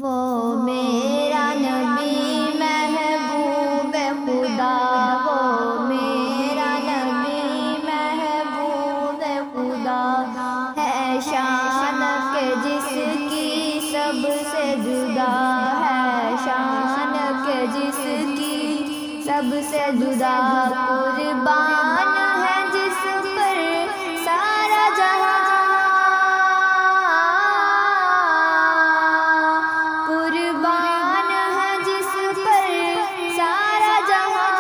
وہ میرا نبی محبوب خدا، وہ میرا نبی محبوب خدا ہے، شان کے جس کی سب سے جدا ہے، شان کے جس کی سب سے جدا، قربان ہے جس پر سارا جہاں، قربان ہے جس پر سارا جہاں،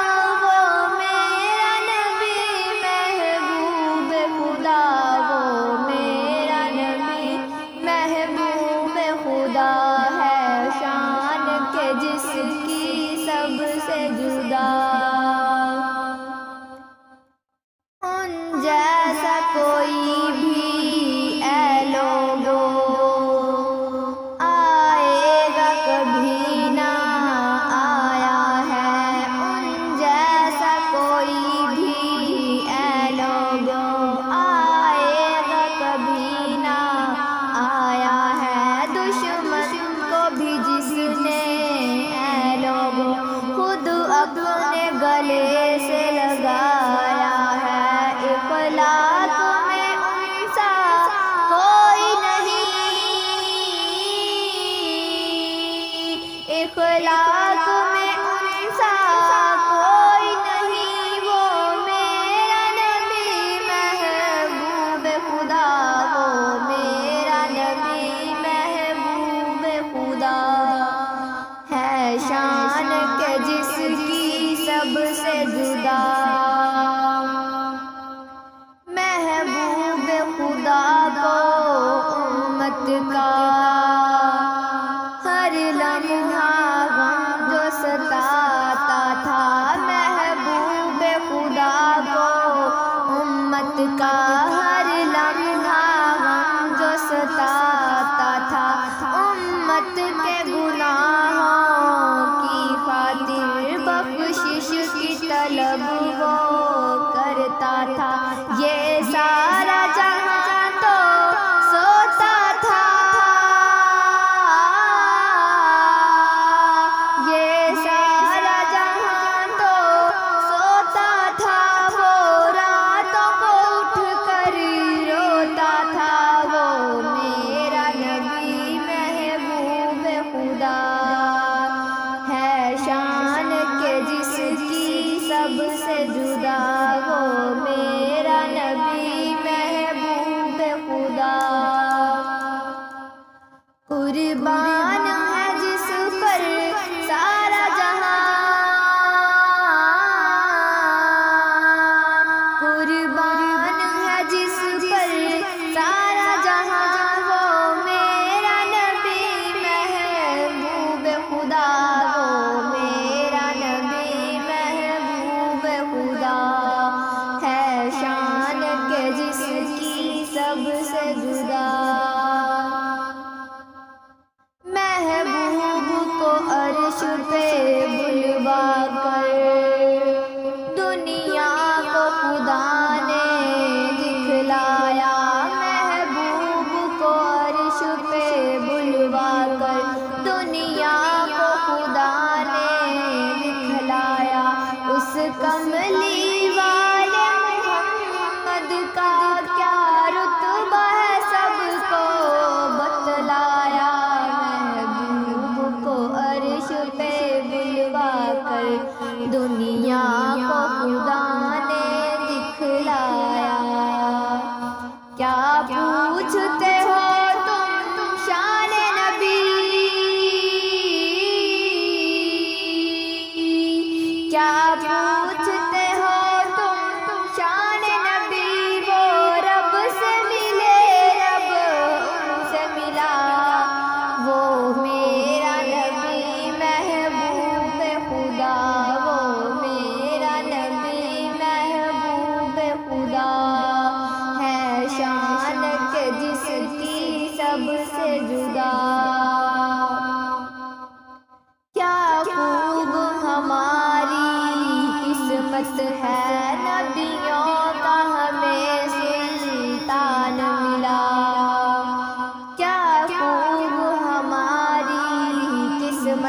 وہ میرا نبی محبوب خدا، وہ میرا نبی محبوب خدا ہے، شان کے جس کی سب سے جدا، ان جیسا کوئی بھی اے لوگو آئے گا کبھی نہ آیا ہے، ان جیسا کوئی بھی اے لوگو آئے گا کبھی نہ آیا ہے، دشمن کو بھی جس نے اے لوگو خود اپنے گلے سے لگایا ہے، اخلاق میں ان سا کوئی نہیں، اخلاق میں ان سا کوئی نہیں، وہ میرا نبی محبوب خدا، وہ میرا نبی محبوب خدا ہے، شان کے جس کی سب سے جدا، محبوب خدا کو امت کا ہر لمحہ غم جو ستاتا تھا، محبوب خدا کو امت کا ہر لمحہ غم جو ستاتا تھا، امت کے گناہوں کی خاطر بخشش کی طلب وہ کرتا تھا، یہ سارا جہاں تو سوتا تھا، یہ سارا جہاں تو سوتا تھا، وہ راتوں کو اٹھ کر روتا تھا، وہ میرا نبی محبوب خدا ہے، شان کے جس کی سب سے جدا، وہ میرا نبی محبوب خدا، قربان ہے جس پر سارا جہاں، قربان ہے جس پر سارا جہاں، وہ میرا نبی محبوب خدا، وہ میرا نبی محبوب خدا ہے، شان کے جس کی سب سے جدا، محبوب کو عرش پہ بلوا کر دنیا کو خدا نے دکھلایا، محبوب کو عرش پہ بلوا کر دنیا کو خدا نے دکھلایا، اس کملی والے محمد کا کیا رتبہ ہے سب کو بتلایا، محبوب کو عرش پہ بلوا کر دنیا کو خدا نے دکھلایا، کیا پوچھتے ہو تم شان نبی، کیا پوچھتے ہو تم شان نبی، وہ رب سے ملے رب ان سے ملا، وہ میرا نبی محبوب خدا، وہ میرا نبی محبوب خدا ہے، شان کے جس کی سب سے جدا، کیا خوب ہماری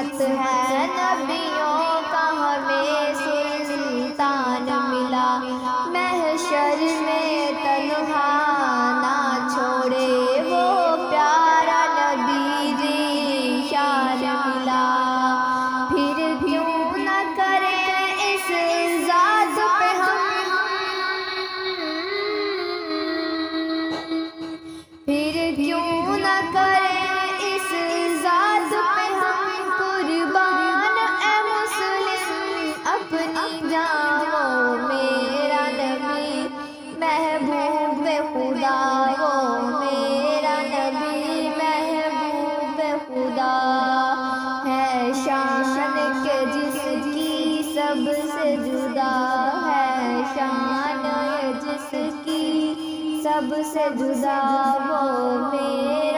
عصمت ہے نبیوں کا ہمیں سلطان ملا، محشر میں تنہا نہ چھوڑے وہ پیارا نبی ذیشان ملا۔ پھر کیوں نہ کریں اس ذات پہ پھر کیوں نہ کریں اس ذات پہ ہم قربان، اے مسلم اپنی جان وہ میرا نبی محبوب خدا، وہ میرا نبی محبوب خدا ہے، شان کے جس کی سب سے جدا ہے، شان جس کی سب سے جدا وہ میرا